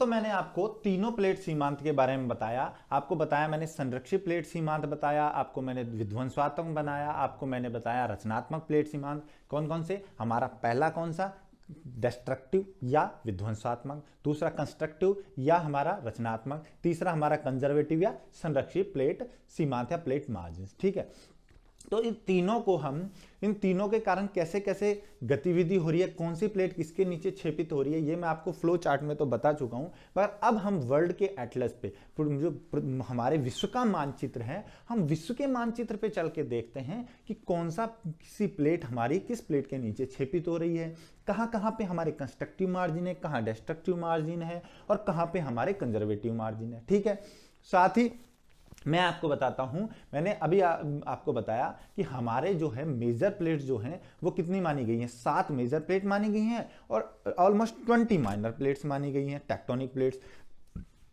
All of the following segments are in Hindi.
तो मैंने आपको तीनों प्लेट सीमांत के बारे में बताया। आपको बताया मैंने संरक्षित प्लेट सीमांत बताया, आपको मैंने विध्वंसात्मक बनाया, आपको मैंने बताया रचनात्मक प्लेट सीमांत। कौन कौन से? हमारा पहला कौन सा? डिस्ट्रक्टिव या विध्वंसात्मक, दूसरा कंस्ट्रक्टिव या हमारा रचनात्मक, तीसरा हमारा कंजर्वेटिव या संरक्षित प्लेट सीमांत या प्लेट मार्जिन। ठीक है, तो इन तीनों के कारण कैसे कैसे गतिविधि हो रही है, कौन सी प्लेट किसके नीचे क्षेपित हो रही है, ये मैं आपको फ्लो चार्ट में तो बता चुका हूं। पर अब हम वर्ल्ड के एटलस पे, जो हमारे विश्व का मानचित्र है, हम विश्व के मानचित्र पे चल के देखते हैं कि कौन सा किसी प्लेट हमारी किस प्लेट के नीचे क्षेपित हो रही है, कहाँ कहाँ पे हमारे कंस्ट्रक्टिव मार्जिन है, कहाँ डिस्ट्रक्टिव मार्जिन है और कहाँ पे हमारे कंजर्वेटिव मार्जिन है। ठीक है, साथ ही मैं आपको बताता हूं, मैंने अभी आपको बताया कि हमारे जो है मेजर प्लेट्स जो हैं वो कितनी मानी गई हैं, 7 मेजर प्लेट मानी गई हैं और ऑलमोस्ट 20 माइनर प्लेट्स मानी गई हैं, टेक्टोनिक प्लेट्स।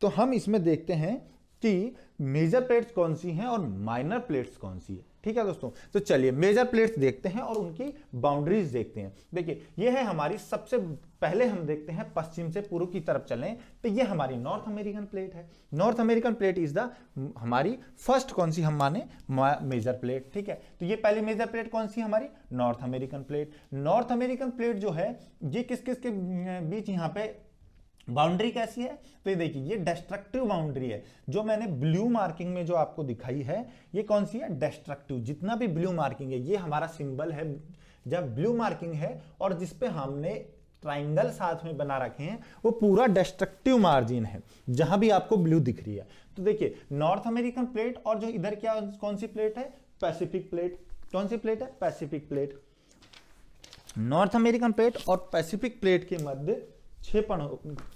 तो हम इसमें देखते हैं कि मेजर प्लेट्स कौन सी हैं और माइनर प्लेट्स कौन सी है। ठीक है दोस्तों, तो चलिए मेजर प्लेट्स देखते हैं और उनकी बाउंड्रीज देखते हैं। देखिए ये है हमारी, सबसे पहले हम देखते हैं पश्चिम से पूर्व की तरफ चलें तो ये हमारी नॉर्थ अमेरिकन प्लेट है। North American plate is the हमारी फर्स्ट कौन सी हम माने मेजर प्लेट। ठीक है, तो ये पहली मेजर प्लेट कौन सी हमारी? North American plate. North American plate जो है ये किस किस के बीच यहां पे बाउंड्री कैसी है? तो ये देखिए ये डिस्ट्रक्टिव बाउंड्री है, जो मैंने ब्लू मार्किंग में जो आपको दिखाई है, ये कौन सी है? डिस्ट्रक्टिव। जितना भी ब्लू मार्किंग है ये हमारा सिंबल है जब ब्लू मार्किंग है और जिसपे हमने ट्राइंगल साथ में बना रखे हैं वो पूरा डिस्ट्रक्टिव मार्जिन है, जहां भी आपको ब्लू दिख रही है। तो देखिए नॉर्थ अमेरिकन प्लेट और जो इधर क्या कौन सी प्लेट है? Pacific plate. कौन सी प्लेट है? Pacific plate. North American plate और पैसिफिक प्लेट के मध्य क्षेपण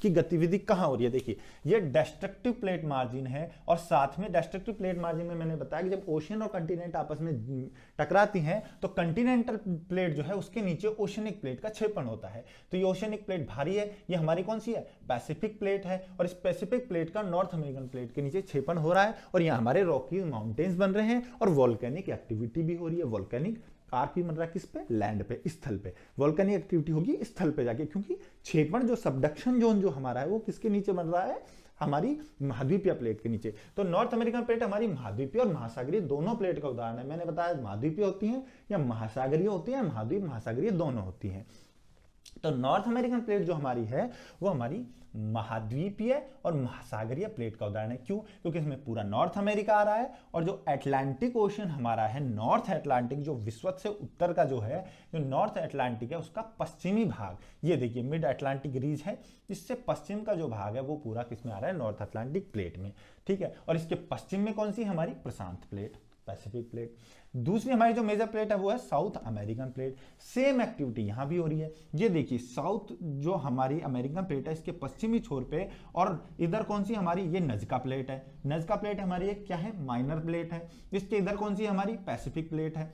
की गतिविधि कहां हो रही है? देखिए ये डिस्ट्रक्टिव प्लेट मार्जिन है और साथ में डिस्ट्रक्टिव प्लेट मार्जिन में मैंने बताया कि जब ओशियन और कंटिनेंट आपस में टकराती हैं तो कंटिनेंटल प्लेट जो है उसके नीचे ओशियनिक प्लेट का क्षेपण होता है। तो ये ओशियनिक प्लेट भारी है, ये हमारी कौन सी है? पैसिफिक प्लेट है और इस पैसिफिक प्लेट का नॉर्थ अमेरिकन प्लेट के नीचे क्षेपण हो रहा है और यहाँ हमारे रॉकी माउंटेन्स बन रहे हैं और वोल्केनिक एक्टिविटी भी हो रही है। वोल्केनिक आर्क भी बन रहा है किस पे? लैंड पे, स्थल पे। वोल्केनिक एक्टिविटी होगी स्थल पे जाके, क्योंकि क्षेपण जो सबडक्शन जोन जो हमारा है वो किसके नीचे बन रहा है? हमारी महाद्वीपीय प्लेट के नीचे। तो नॉर्थ अमेरिकन प्लेट हमारी महाद्वीपीय और महासागरीय दोनों प्लेट का उदाहरण है। मैंने बताया महाद्वीपीय होती हैं या महासागरीय होती हैं, महाद्वीप महासागरीय दोनों होती हैं। तो नॉर्थ अमेरिकन प्लेट जो हमारी है वो हमारी महाद्वीपीय और महासागरीय प्लेट का उदाहरण है। क्यों? क्योंकि इसमें पूरा नॉर्थ अमेरिका आ रहा है और जो अटलांटिक ओशन हमारा है, नॉर्थ अटलांटिक, जो विश्व से उत्तर का जो है, जो नॉर्थ अटलांटिक है उसका पश्चिमी भाग, ये देखिए मिड अटलांटिक रीज है, इससे पश्चिम का जो भाग है वो पूरा किसमें आ रहा है? नॉर्थ अटलांटिक प्लेट में। ठीक है, और इसके पश्चिम में कौन सी? हमारी प्रशांत प्लेट, पैसिफिक प्लेट। दूसरी हमारी जो मेजर प्लेट है वो है south American plate. Same activity यहां भी हो रही है। ये देखिए साउथ जो हमारी अमेरिकन प्लेट है इसके पश्चिमी छोर पे, और इधर कौन सी हमारी? ये नजका प्लेट है। नजका प्लेट हमारी एक क्या है? माइनर प्लेट है। इसके इधर कौन सी हमारी? पैसिफिक प्लेट है।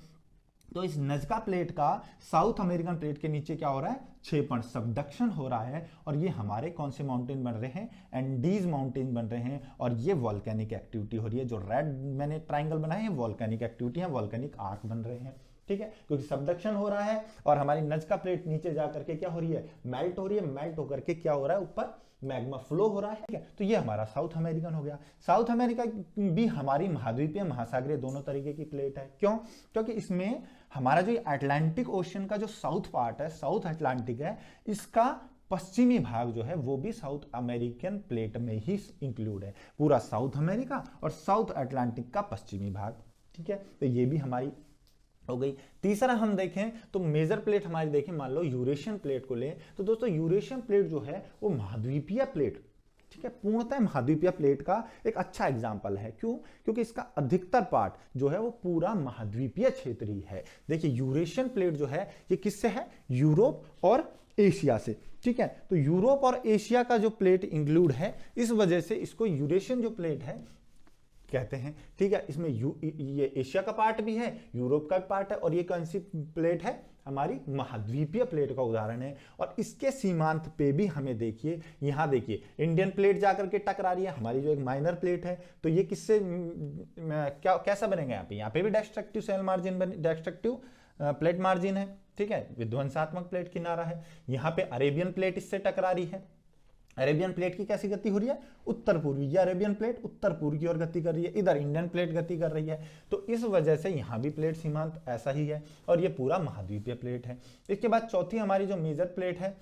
तो इस नजका प्लेट का साउथ अमेरिकन प्लेट के नीचे क्या हो रहा है? क्षेपण, सबडक्शन हो रहा है और ये हमारे कौन से माउंटेन बन रहे हैं? एंडीज माउंटेन बन रहे हैं और ये वॉल्केनिक एक्टिविटी हो रही है। जो रेड मैंने ट्राइंगल बनाए हैं वॉल्केनिक एक्टिविटी है, वॉल्केनिक आर्क बन रहे हैं। ठीक है, क्योंकि सबडक्शन हो रहा है और हमारी नजका प्लेट नीचे जा करके क्या हो रही है? मेल्ट हो रही है। मेल्ट होकर के क्या हो रहा है? ऊपर मैग्मा फ्लो हो रहा है। ठीक है, तो ये हमारा साउथ अमेरिकन हो गया। साउथ अमेरिका भी हमारी महाद्वीपीय महासागरीय दोनों तरीके की प्लेट है। क्यों? क्योंकि इसमें हमारा जो अटलांटिक ओशन का जो साउथ पार्ट है, साउथ अटलांटिक है, इसका पश्चिमी भाग जो है वो भी साउथ अमेरिकन प्लेट में ही इंक्लूड है। पूरा साउथ अमेरिका और साउथ अटलांटिक का पश्चिमी भाग। ठीक है, तो ये भी हमारी हो गई। तीसरा हम देखें तो मेजर प्लेट हमारी देखें, मान लो यूरेशियन प्लेट को लें तो दोस्तों यूरेशियन प्लेट जो है वो महाद्वीपीय प्लेट, ठीक है, पूर्णतः महाद्वीपीय प्लेट का एक अच्छा एग्जाम्पल है। क्यों? क्योंकि इसका अधिकतर पार्ट जो है वो पूरा महाद्वीपीय क्षेत्र ही है। देखिए यूरेशियन प्लेट जो है ये किससे है? यूरोप और एशिया से। ठीक है, तो यूरोप और एशिया का जो प्लेट इंक्लूड है, इस वजह से इसको यूरेशियन जो प्लेट है कहते हैं। ठीक है, इसमें ये एशिया का पार्ट भी है, यूरोप का पार्ट है और ये कौन सी प्लेट है? हमारी महाद्वीपीय प्लेट का उदाहरण है। और इसके सीमांत पे भी हमें देखिए, यहां देखिए इंडियन प्लेट जाकर के टकरा रही है, हमारी जो एक माइनर प्लेट है। तो ये किससे क्या कैसा बनेगा? यहाँ पे भी destructive cell margin destructive plate margin है। ठीक है, विध्वंसात्मक प्लेट किनारा है। यहाँ पे अरेबियन प्लेट इससे टकरा रही है। अरेबियन प्लेट की कैसी गति हो रही है, उत्तर पूर्वी। ये अरेबियन प्लेट उत्तर पूर्व की ओर गति कर रही है, इधर इंडियन प्लेट गति कर रही है। तो इस वजह से यहाँ भी प्लेट सीमांत ऐसा ही है और ये पूरा महाद्वीपीय प्लेट है। इसके बाद चौथी हमारी जो मेजर प्लेट है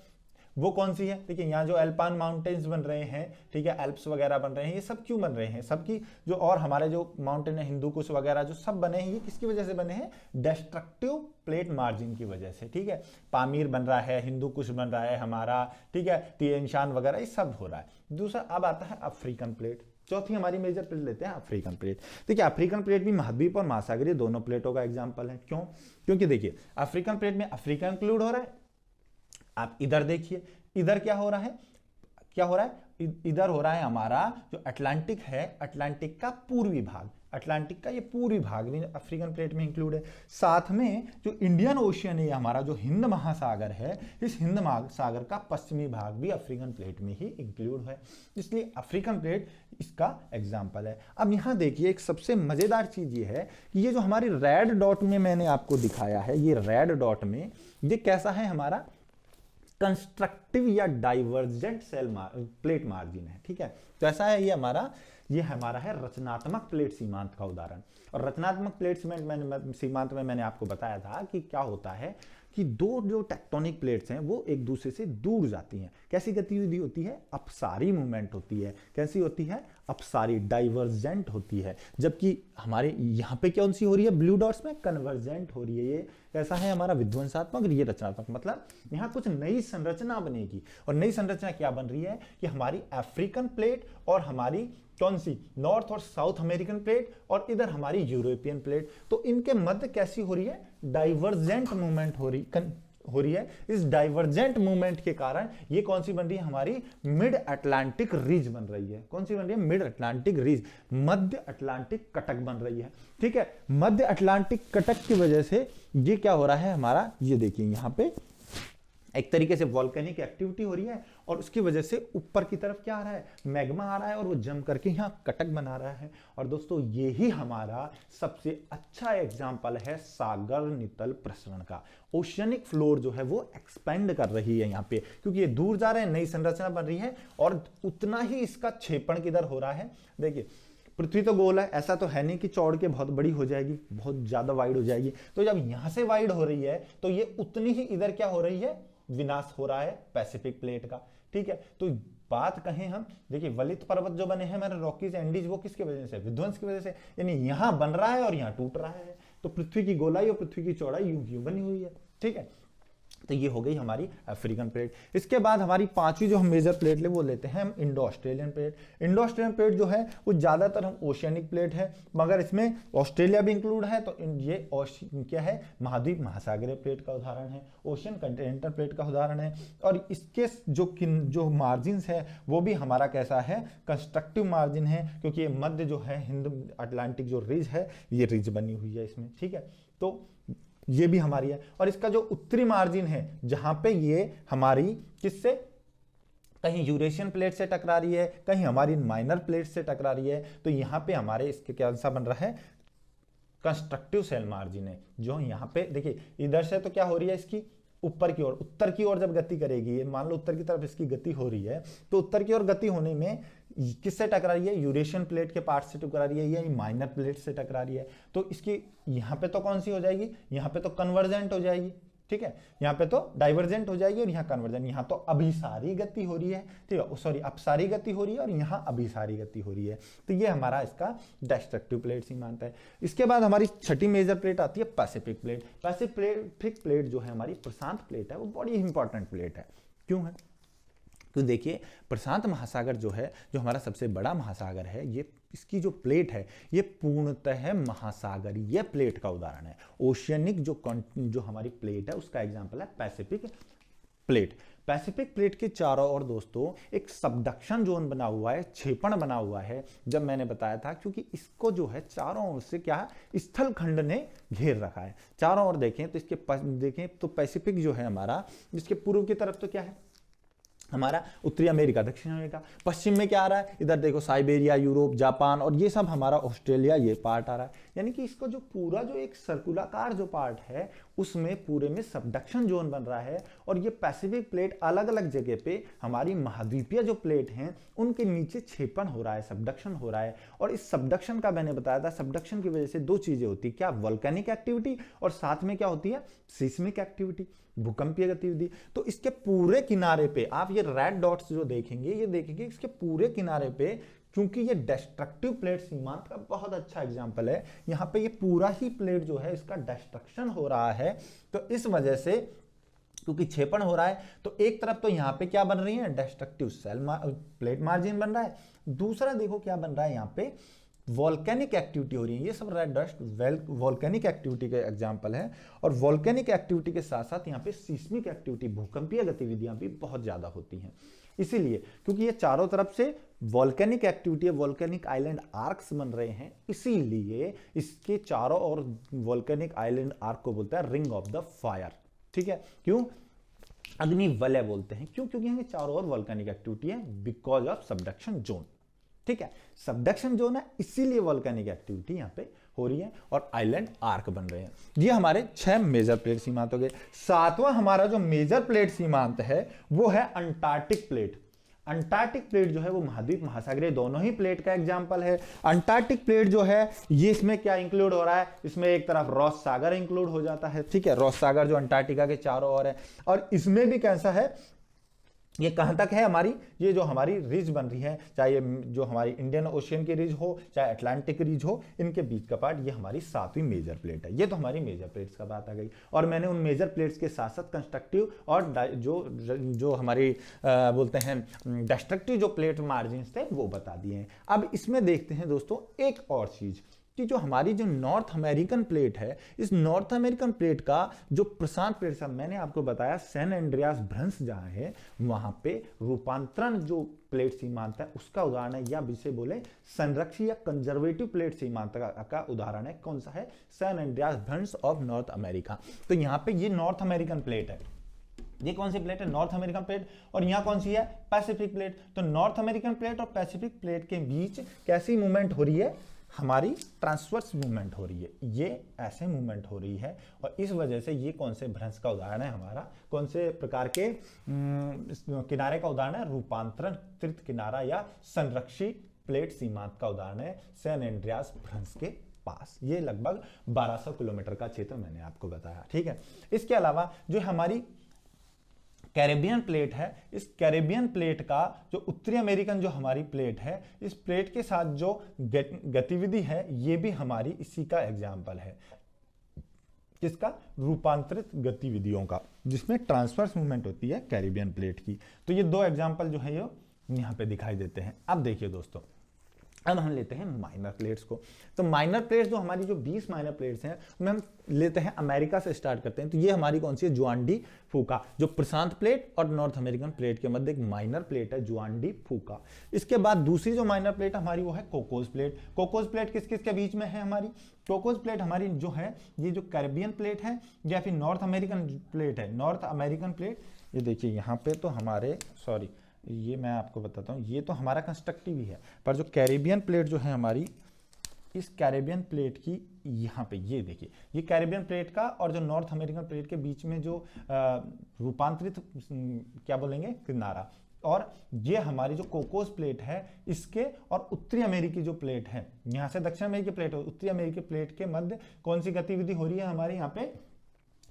वो कौन सी है, देखिए यहाँ जो एल्पाइन माउंटेन्स बन रहे हैं, ठीक है, एल्प्स वगैरह बन रहे हैं, ये सब क्यों बन रहे हैं, सबकी जो और हमारे जो माउंटेन है हिंदू कुश वगैरह जो सब बने हैं, ये किसकी वजह से बने हैं, डिस्ट्रक्टिव प्लेट मार्जिन की वजह से। ठीक है, पामीर बन रहा है, हिंदू कुश बन रहा है हमारा, ठीक है, तिएन शान वगैरह ये सब हो रहा है। दूसरा अब आता है अफ्रीकन प्लेट। चौथी हमारी मेजर प्लेट लेते हैं अफ्रीकन प्लेट। देखिए अफ्रीकन प्लेट भी महाद्वीप और महासागरीय दोनों प्लेटों का एग्जाम्पल है। क्यों, क्योंकि देखिए अफ्रीकन प्लेट में अफ्रीका इंक्लूड हो रहा है। आप इधर देखिए, इधर क्या हो रहा है, क्या हो रहा है, इधर हो रहा है हमारा जो अटलांटिक है, अटलांटिक का पूर्वी भाग, अटलांटिक का ये पूर्वी भाग भी अफ्रीकन प्लेट में इंक्लूड है। साथ में जो इंडियन ओशियन है हमारा जो हिंद महासागर है, इस हिंद महासागर का पश्चिमी भाग भी अफ्रीकन प्लेट में ही इंक्लूड है, इसलिए अफ्रीकन प्लेट इसका एग्जाम्पल है। अब यहाँ देखिए एक सबसे मजेदार चीज ये है कि ये जो हमारी रेड डॉट में मैंने आपको दिखाया है, ये रेड डॉट में ये कैसा है, हमारा कंस्ट्रक्टिव या डाइवर्जेंट प्लेट मार्जिन है। ठीक है, तो ऐसा है ये हमारा है रचनात्मक प्लेट सीमांत का उदाहरण। और रचनात्मक प्लेट सीमांत में मैंने आपको बताया था कि क्या होता है कि दो जो टेक्टोनिक प्लेट्स हैं वो एक दूसरे से दूर जाती हैं। कैसी गतिविधि होती है, अपसारी मूवमेंट होती है। कैसी होती है, अपसारी, डाइवर्जेंट होती है। जबकि हमारे यहाँ पे कौन सी हो रही है, ब्लू डॉट्स में कन्वर्जेंट हो रही है। ये कैसा है हमारा विध्वंसात्मक और ये रचनात्मक, मतलब यहाँ कुछ नई संरचना बनेगी। और नई संरचना क्या बन रही है कि हमारी अफ्रीकन प्लेट और हमारी कौन सी, नॉर्थ और साउथ अमेरिकन प्लेट और इधर हमारी यूरोपियन प्लेट, तो इनके मध्य कैसी हो रही है, डाइवर्जेंट मूवमेंट हो रही है। इस डाइवर्जेंट मूवमेंट के कारण ये कौन सी बन रही है, हमारी मिड अटलांटिक रिज बन रही है। कौन सी बन रही है, मिड अटलांटिक रिज, मध्य अटलांटिक कटक बन रही है। ठीक है, मध्य अटलांटिक कटक की वजह से ये क्या हो रहा है हमारा, ये देखिए यहाँ पे एक तरीके से वॉल्केनिक एक्टिविटी हो रही है और उसकी वजह से ऊपर की तरफ क्या आ रहा है, मैग्मा आ रहा है और वो जम करके यहाँ कटक बना रहा है। और दोस्तों यही हमारा सबसे अच्छा एग्जाम्पल है सागर नितल प्रसरण का। ओशियनिक फ्लोर जो है वो एक्सपेंड कर रही है यहाँ पे, क्योंकि ये दूर जा रहे हैं, नई संरचना बन रही है और उतना ही इसका क्षेपण किधर हो रहा है। देखिए पृथ्वी तो गोल है, ऐसा तो है नहीं कि चौड़ के बहुत बड़ी हो जाएगी, बहुत ज्यादा वाइड हो जाएगी। तो जब यहां से वाइड हो रही है तो ये उतनी ही इधर क्या हो रही है, विनाश हो रहा है पैसिफिक प्लेट का। ठीक है, तो बात कहें हम, देखिए वलित पर्वत जो बने हैं हमारे रॉकीज एंडीज, वो किसकी वजह से, विध्वंस की वजह से। यानी यहां बन रहा है और यहां टूट रहा है, तो पृथ्वी की गोलाई और पृथ्वी की चौड़ाई यूं बनी हुई है। ठीक है, तो ये हो गई हमारी अफ्रीकन प्लेट। इसके बाद हमारी पांचवी जो हम मेजर प्लेट ले वो लेते हैं हम Indo Australian plate. Indo Australian plate जो है वो ज्यादातर हम ओशियनिक प्लेट है, मगर इसमें ऑस्ट्रेलिया भी इंक्लूड है। तो ये क्या है, महाद्वीप महासागरीय प्लेट का उदाहरण है, ओशियन कंटिनेंटल प्लेट का उदाहरण है। और इसके जो मार्जिन है वो भी हमारा कैसा है, कंस्ट्रक्टिव मार्जिन है, क्योंकि ये मध्य जो है हिंद अटलांटिक जो रिज है ये रिज बनी हुई है इसमें। ठीक है, तो ये भी हमारी है। और इसका जो उत्तरी मार्जिन है जहां पे ये हमारी किससे, कहीं यूरेशियन प्लेट से टकरा रही है, कहीं हमारी माइनर प्लेट से टकरा रही है, तो यहां पे हमारे इसके क्या सा बन रहा है, कंस्ट्रक्टिव सेल मार्जिन है। जो यहां पे देखिए इधर से तो क्या हो रही है, इसकी ऊपर की ओर, उत्तर की ओर जब गति करेगी, मान लो उत्तर की तरफ इसकी गति हो रही है, तो उत्तर की ओर गति होने में किससे टकरा रही है, यूरेशियन प्लेट के पार्ट से टकरा रही है या माइनर प्लेट से टकरा रही है। तो इसकी यहाँ पे तो कौन सी हो जाएगी, यहाँ पे तो कन्वर्जेंट हो जाएगी। ठीक है, यहाँ पे तो डाइवर्जेंट हो जाएगी और यहाँ कन्वर्जेंट। यहाँ तो अभिसारी गति हो रही है, ठीक है, सॉरी अपसारी गति हो रही है और यहाँ अभिसारी गति हो रही है। तो ये हमारा इसका डिस्ट्रक्टिव प्लेट सीमांत है। इसके बाद हमारी छठी मेजर प्लेट आती है पैसिफिक प्लेट। पैसिफिक प्लेट जो है हमारी प्रशांत प्लेट है, वो बड़ी इंपॉर्टेंट प्लेट है। क्यों है, तो देखिए प्रशांत महासागर जो है, जो हमारा सबसे बड़ा महासागर है, ये इसकी जो प्लेट है ये पूर्णतः महासागरीय प्लेट का उदाहरण है। ओशियनिक जो हमारी प्लेट है उसका एग्जांपल है पैसिफिक प्लेट। पैसिफिक प्लेट के चारों ओर दोस्तों एक सबडक्शन जोन बना हुआ है, क्षेपण बना हुआ है। जब मैंने बताया था, क्योंकि इसको जो है चारों ओर से क्या है, स्थल खंड ने घेर रखा है। चारों ओर देखें तो इसके देखें तो पैसिफिक जो है हमारा, जिसके पूर्व की तरफ तो क्या है हमारा उत्तरी अमेरिका, दक्षिण अमेरिका। पश्चिम में क्या आ रहा है, इधर देखो साइबेरिया, यूरोप, जापान और ये सब हमारा ऑस्ट्रेलिया, ये पार्ट आ रहा है। यानी कि इसको जो पूरा जो एक सर्कुलाकार जो पार्ट है उसमें पूरे में सबडक्शन जोन बन रहा है और ये पैसिफिक प्लेट अलग अलग जगह पे हमारी महाद्वीपीय जो प्लेट हैं उनके नीचे क्षेपण हो रहा है, सबडक्शन हो रहा है। और इस सबडक्शन का मैंने बताया था, सबडक्शन की वजह से दो चीजें होती है, क्या वोल्केनिक एक्टिविटी और साथ में क्या होती है, सिस्मिक एक्टिविटी, भूकंपीय गतिविधि। तो इसके पूरे किनारे पे आप ये रेड डॉट्स जो देखेंगे, ये देखेंगे इसके पूरे किनारे पे, क्योंकि ये डिस्ट्रक्टिव प्लेट सीमांत का बहुत अच्छा एग्जांपल है, यहाँ पे ये पूरा ही प्लेट जो है इसका डिस्ट्रक्शन हो रहा है। तो इस वजह से क्योंकि क्षेपण हो रहा है तो एक तरफ तो यहाँ पे क्या बन रही है, डिस्ट्रक्टिव प्लेट मार्जिन बन रहा है, दूसरा देखो क्या बन रहा है, यहाँ पे वॉल्केनिक एक्टिविटी हो रही है। ये सब रेड डस्ट वॉल्केनिक एक्टिविटी के एग्जांपल है। और वॉल्केनिक एक्टिविटी के साथ साथ यहाँ पे सिस्मिक एक्टिविटी, भूकंपीय गतिविधियां भी बहुत ज्यादा होती हैं। इसीलिए क्योंकि ये चारों तरफ से volcanic activity, volcanic island arcs बन रहे हैं, इसीलिए इसके चारों ओर वॉल्केनिक आइलैंड आर्क को बोलते हैं रिंग ऑफ द फायर। ठीक है, क्यों अग्नि वलय बोलते हैं, क्यों, क्योंकि यहाँ चारों ओर वॉल्केनिक एक्टिविटी है, बिकॉज ऑफ सबडक्शन जोन। ठीक है, सबडक्शन जोन है इसीलिए वॉल्केनिक एक्टिविटी यहाँ पे हो रही है और आइलैंड आर्क बन रहे हैं। ये हमारे 6 मेजर प्लेट सीमांत हो गए। 7वां हमारा जो मेजर प्लेट सीमांत है वो है अंटार्कटिक प्लेट। अंटार्कटिक प्लेट जो है वो महाद्वीप महासागरीय दोनों ही प्लेट का एग्जांपल है। अंटार्कटिक प्लेट जो है ये इसमें क्या इंक्लूड हो रहा है, इसमें एक तरफ रॉस सागर इंक्लूड हो जाता है। ठीक है, रॉस सागर जो अंटार्कटिका के चारों ओर है, और इसमें भी कैसा है, ये कहां तक है हमारी, ये जो हमारी रिज बन रही है, चाहे ये जो हमारी इंडियन ओशियन की रिज हो चाहे अटलांटिक रिज हो, इनके बीच का पार्ट ये हमारी 7वीं मेजर प्लेट है। ये तो हमारी मेजर प्लेट्स का बात आ गई। और मैंने उन मेजर प्लेट्स के साथ साथ कंस्ट्रक्टिव और जो हमारी बोलते हैं डिस्ट्रक्टिव जो प्लेट मार्जिन थे वो बता दिए हैं। अब इसमें देखते हैं दोस्तों एक और चीज कि जो हमारी जो नॉर्थ अमेरिकन प्लेट है, इस नॉर्थ अमेरिकन प्लेट का जो प्रशांत प्लेट से मैंने आपको बताया सैन एंड्रियास भ्रंश जहां है वहां पे रूपांतरण जो प्लेट सीमांत है उसका उदाहरण है, या जिसे बोले संरक्षित या कंजर्वेटिव प्लेट सीमांत का उदाहरण है। कौन सा है, सैन एंड्रियास भ्रंश ऑफ नॉर्थ अमेरिका। तो यहाँ पे ये नॉर्थ अमेरिकन प्लेट है, ये कौन सी प्लेट है, नॉर्थ अमेरिकन प्लेट। और यहाँ कौन सी है, पैसिफिक प्लेट। तो नॉर्थ अमेरिकन प्लेट और पैसिफिक प्लेट के बीच कैसी मूवमेंट हो रही है, हमारी ट्रांसवर्स मूवमेंट हो रही है, ये ऐसे मूवमेंट हो रही है। और इस वजह से ये कौन से भ्रंश का उदाहरण है, हमारा कौन से प्रकार के किनारे का उदाहरण है, रूपांतरित किनारा या संरक्षित प्लेट सीमांत का उदाहरण है सैन एंड्रियास भ्रंश के पास। ये लगभग 1200 किलोमीटर का क्षेत्र मैंने आपको बताया। ठीक है, इसके अलावा जो हमारी कैरेबियन प्लेट है, इस कैरेबियन प्लेट का जो उत्तरी अमेरिकन जो हमारी प्लेट है, इस प्लेट के साथ जो गतिविधि है ये भी हमारी इसी का एग्जाम्पल है, किसका, रूपांतरित गतिविधियों का, जिसमें ट्रांसवर्स मूवमेंट होती है कैरेबियन प्लेट की। तो ये दो एग्जाम्पल जो है ये यहाँ पे दिखाई देते हैं। अब देखिए दोस्तों, अब हम लेते हैं माइनर प्लेट्स को। तो माइनर प्लेट्स जो हमारी जो 20 माइनर प्लेट्स हैं उनमें हम लेते हैं अमेरिका से स्टार्ट करते हैं। तो ये हमारी कौन सी है, जुआन डी फूका, जो प्रशांत प्लेट और नॉर्थ अमेरिकन प्लेट के मध्य एक माइनर प्लेट है, जुआन डी फूका। इसके बाद दूसरी जो माइनर प्लेट हमारी वो है कोकोस प्लेट। कोकोस प्लेट किस किस के बीच में है हमारी, कोकोस प्लेट हमारी जो है ये जो कैरेबियन प्लेट है या फिर नॉर्थ अमेरिकन प्लेट है, नॉर्थ अमेरिकन प्लेट। ये देखिए यहाँ पे तो हमारे ये मैं आपको बताता हूँ, ये तो हमारा कंस्ट्रक्टिव ही है, पर जो कैरेबियन प्लेट जो है हमारी, इस कैरेबियन प्लेट की यहाँ पे ये देखिए, ये कैरेबियन प्लेट का और जो नॉर्थ अमेरिकन प्लेट के बीच में जो रूपांतरित क्या बोलेंगे, किनारा, और ये हमारी जो कोकोस प्लेट है इसके और उत्तरी अमेरिकी जो प्लेट है, यहाँ से दक्षिण अमेरिकी प्लेट है, उत्तरी अमेरिकी प्लेट के मध्य कौन सी गतिविधि हो रही है हमारी, यहाँ पे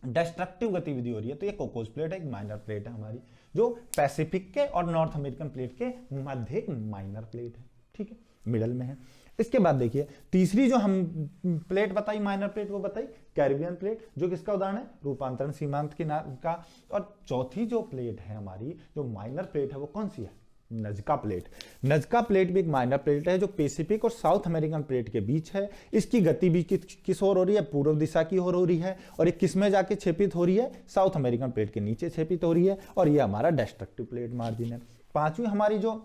डिस्ट्रक्टिव गतिविधि हो रही है। तो ये कोकोस प्लेट है, एक माइनर प्लेट है हमारी, जो पैसिफिक के और नॉर्थ अमेरिकन प्लेट के मध्य एक माइनर प्लेट है। ठीक है, मिडल में है। इसके बाद देखिए तीसरी जो हम प्लेट बताई, माइनर प्लेट, वो बताई कैरिबियन प्लेट, जो किसका उदाहरण है, रूपांतरण सीमांत का। और चौथी जो प्लेट है हमारी, जो माइनर प्लेट है, वो कौन सी है, नजका प्लेट। नजका प्लेट भी एक माइनर प्लेट है जो पैसिफिक और साउथ अमेरिकन प्लेट के बीच है। इसकी गति भी किस ओर हो रही है, पूर्व दिशा की ओर हो रही है, और ये किस में जाके क्षेपित हो रही है, साउथ अमेरिकन प्लेट के नीचे क्षेपित हो रही है, और ये हमारा डिस्ट्रक्टिव प्लेट मार्जिन है। पांचवी हमारी जो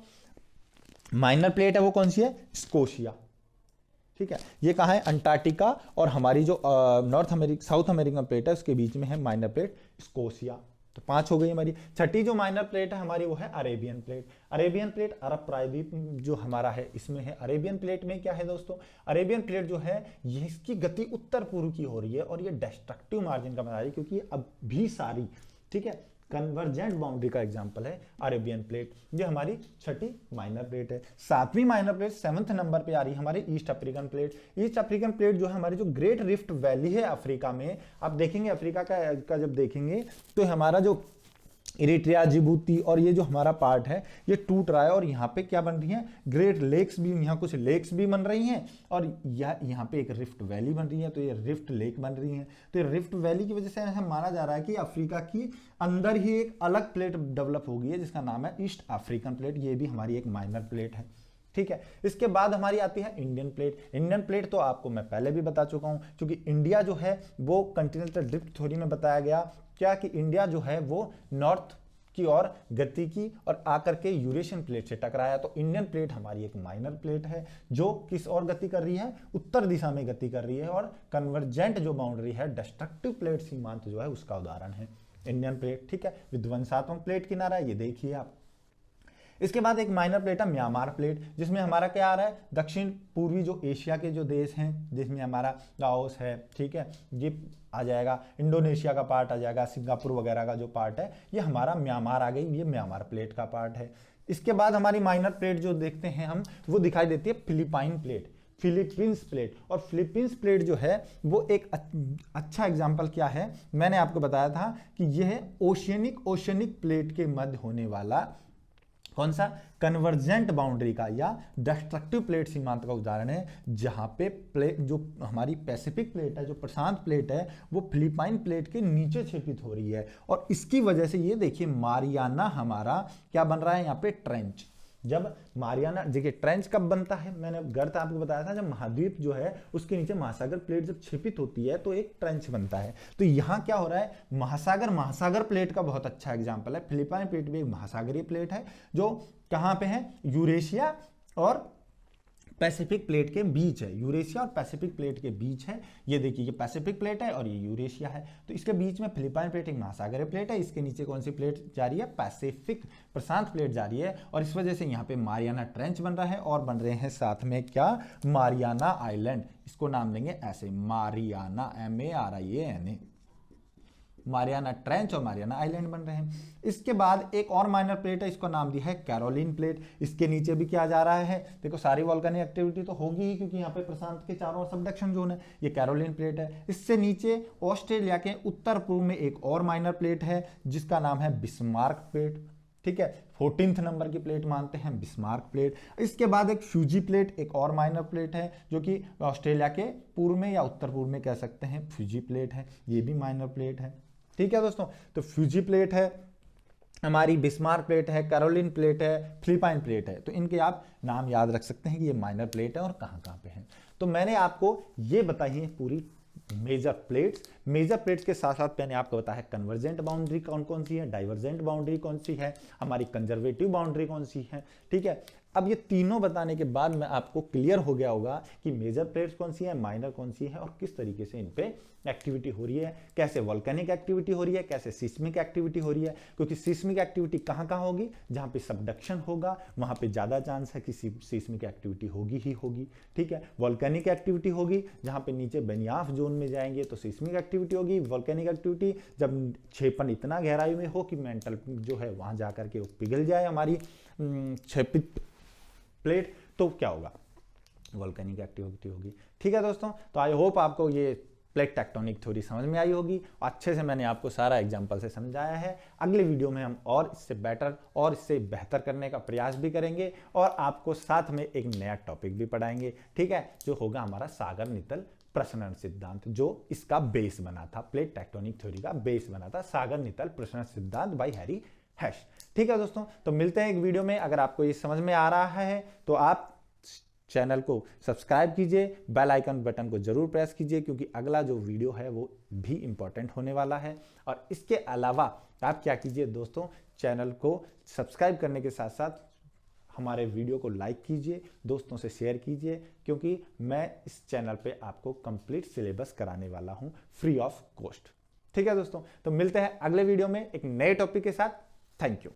माइनर प्लेट है वो कौन सी है, स्कोशिया। ठीक है, ये कहाँ है, अंटार्कटिका और हमारी जो साउथ अमेरिकन प्लेट है उसके बीच में है माइनर प्लेट स्कोशिया। तो 5 हो गई हमारी। छठी जो माइनर प्लेट है हमारी वो है अरेबियन प्लेट। अरेबियन प्लेट अरब प्रायद्वीप जो हमारा है इसमें है। अरेबियन प्लेट में क्या है दोस्तों, अरेबियन प्लेट जो है ये इसकी गति उत्तर पूर्व की हो रही है और ये डिस्ट्रक्टिव मार्जिन का बना रही है, क्योंकि अब भी सारी, ठीक है, कन्वर्जेंट बाउंड्री का एग्जांपल है अरेबियन प्लेट। ये हमारी छठी माइनर प्लेट है। सातवीं माइनर प्लेट 7th नंबर पे आ रही है हमारी east African plate. East African plate जो है हमारी जो ग्रेट रिफ्ट वैली है अफ्रीका में, आप देखेंगे अफ्रीका का जब देखेंगे तो हमारा जो इरिट्रिया, जिबूती और ये जो हमारा पार्ट है ये टूट रहा है और यहाँ पे क्या बन रही है, ग्रेट लेक्स भी, यहाँ कुछ लेक्स भी बन रही हैं और यहाँ पे एक रिफ्ट वैली बन रही है, तो ये रिफ्ट लेक बन रही है। तो ये रिफ्ट वैली की वजह से ऐसा माना जा रहा है कि अफ्रीका की अंदर ही एक अलग प्लेट डेवलप हो गई है जिसका नाम है ईस्ट अफ्रीकन प्लेट। ये भी हमारी एक माइनर प्लेट है, ठीक है। इसके बाद हमारी आती है इंडियन प्लेट। इंडियन प्लेट तो आपको मैं पहले भी बता चुका हूं, क्योंकि इंडिया जो है वो कंटिनेंटल ड्रिफ्ट थ्योरी में बताया गया क्या कि इंडिया जो है वो नॉर्थ की ओर गति की और आकर के यूरेशियन प्लेट से टकराया। तो इंडियन प्लेट हमारी एक माइनर प्लेट है जो किस ओर गति कर रही है, उत्तर दिशा में गति कर रही है और कन्वर्जेंट जो बाउंड्री है, डिस्ट्रक्टिव प्लेट सीमांत जो है उसका उदाहरण है इंडियन प्लेट, ठीक है। विध्वंसात्मक प्लेट किनारा ये देखिए आप। इसके बाद एक माइनर प्लेट है म्यांमार प्लेट, जिसमें हमारा क्या आ रहा है, दक्षिण पूर्वी जो एशिया के जो देश हैं जिसमें हमारा लाओस है, ठीक है, ये आ जाएगा, इंडोनेशिया का पार्ट आ जाएगा, सिंगापुर वगैरह का जो पार्ट है ये हमारा म्यांमार आ गई, ये म्यांमार प्लेट का पार्ट है। इसके बाद हमारी माइनर प्लेट जो देखते हैं हम वो दिखाई देती है फिलिपाइन प्लेट, फिलीपींस प्लेट। और फिलीपींस प्लेट जो है वो एक अच्छा एग्जाम्पल क्या है, मैंने आपको बताया था कि यह ओशियनिक प्लेट के मध्य होने वाला कौन सा, कन्वर्जेंट बाउंड्री का या डिस्ट्रक्टिव प्लेट सीमांत का उदाहरण है, जहां पे प्लेट जो हमारी पैसिफिक प्लेट है, जो प्रशांत प्लेट है, वो फिलिपाइन प्लेट के नीचे क्षेपित हो रही है और इसकी वजह से ये देखिए मारियाना हमारा क्या बन रहा है यहाँ पे, ट्रेंच। जब मारियाना, देखिए ट्रेंच कब बनता है, मैंने गर्त आपको बताया था, जब महाद्वीप जो है उसके नीचे महासागर प्लेट जब छिपित होती है तो एक ट्रेंच बनता है। तो यहाँ क्या हो रहा है, महासागर प्लेट का बहुत अच्छा एग्जांपल है। फिलिपाइन प्लेट भी एक महासागरीय प्लेट है जो कहाँ पे है, यूरेशिया और पैसिफिक प्लेट के बीच है, यूरेशिया और पैसिफिक प्लेट के बीच है। ये देखिए ये पैसिफिक प्लेट है और ये यूरेशिया है, तो इसके बीच में फिलिपाइन प्लेट एक महासागरीय प्लेट है, इसके नीचे कौन सी प्लेट जा रही है, पैसिफिक प्रशांत प्लेट जा रही है और इस वजह से यहाँ पे मारियाना ट्रेंच बन रहा है और बन रहे हैं साथ में क्या, मारियाना आइलैंड। इसको नाम देंगे ऐसे, मारियाना, MARIANA, मारियाना ट्रेंच और मारियाना आइलैंड बन रहे हैं। इसके बाद एक और माइनर प्लेट है, इसको नाम दिया है कैरोलिन प्लेट। इसके नीचे भी क्या जा रहा है, देखो सारी वॉल्केनिक एक्टिविटी तो होगी ही क्योंकि यहाँ पे प्रशांत के चारों ओर सबडक्शन जोन है, ये कैरोलिन प्लेट है। इससे नीचे ऑस्ट्रेलिया के उत्तर पूर्व में एक और माइनर प्लेट है जिसका नाम है बिस्मार्क प्लेट, ठीक है, 14th नंबर की प्लेट मानते हैं बिस्मार्क प्लेट। इसके बाद एक फ्यूजी प्लेट, एक और माइनर प्लेट है जो कि ऑस्ट्रेलिया के पूर्व में या उत्तर पूर्व में कह सकते हैं, फ्यूजी प्लेट है, ये भी माइनर प्लेट है, ठीक है दोस्तों। तो फ्यूजी प्लेट है हमारी, बिस्मार्क प्लेट है, कैरोलिन प्लेट है, फिलिपाइन प्लेट है, तो इनके आप नाम याद रख सकते हैं कि ये माइनर प्लेट है और कहाँ कहाँ पे हैं। तो मैंने आपको ये बताई है पूरी मेजर प्लेट्स के साथ साथ मैंने आपको बताया कन्वर्जेंट बाउंड्री कौन कौन सी है, डाइवर्जेंट बाउंड्री कौन सी है, हमारी कंजर्वेटिव बाउंड्री कौन सी है, ठीक है। अब ये तीनों बताने के बाद में आपको क्लियर हो गया होगा कि मेजर प्लेट्स कौन सी है, माइनर कौन सी है और किस तरीके से इन पे एक्टिविटी हो रही है, कैसे वॉल्केनिक एक्टिविटी हो रही है, कैसे सिस्मिक एक्टिविटी हो रही है। क्योंकि सिस्मिक एक्टिविटी कहाँ कहाँ होगी, जहाँ पे सबडक्शन होगा वहाँ पे ज़्यादा चांस है कि सिस्मिक एक्टिविटी होगी ही होगी, ठीक है। वॉल्केनिक एक्टिविटी होगी जहाँ पे नीचे बेनियाफ जोन में जाएंगे तो सिस्मिक एक्टिविटी होगी। वॉल्केनिक एक्टिविटी जब क्षेपण इतना गहराई में हो कि मेंटल जो है वहाँ जा करके वो पिघल जाए हमारी क्षेपित प्लेट, तो क्या होगा, वॉल्केनिक एक्टिविटी होगी, ठीक है दोस्तों। तो आई होप आपको ये प्लेट टेक्टोनिक थ्योरी समझ में आई होगी, अच्छे से मैंने आपको सारा एग्जांपल से समझाया है। अगले वीडियो में हम और इससे बेटर और इससे बेहतर करने का प्रयास भी करेंगे और आपको साथ में एक नया टॉपिक भी पढ़ाएंगे, ठीक है, जो होगा हमारा सागर नितल प्रसरण सिद्धांत, जो इसका बेस बना था, प्लेट टेक्टोनिक थ्योरी का बेस बना था, सागर नितल प्रसरण सिद्धांत बाय हैरी हैश, ठीक है दोस्तों। तो मिलते हैं एक वीडियो में। अगर आपको ये समझ में आ रहा है तो आप चैनल को सब्सक्राइब कीजिए, बेल आइकन बटन को जरूर प्रेस कीजिए क्योंकि अगला जो वीडियो है वो भी इंपॉर्टेंट होने वाला है। और इसके अलावा आप क्या कीजिए दोस्तों, चैनल को सब्सक्राइब करने के साथ साथ हमारे वीडियो को लाइक कीजिए, दोस्तों से शेयर कीजिए, क्योंकि मैं इस चैनल पे आपको कंप्लीट सिलेबस कराने वाला हूँ फ्री ऑफ कॉस्ट। ठीक है दोस्तों, तो मिलते हैं अगले वीडियो में एक नए टॉपिक के साथ। Thank you.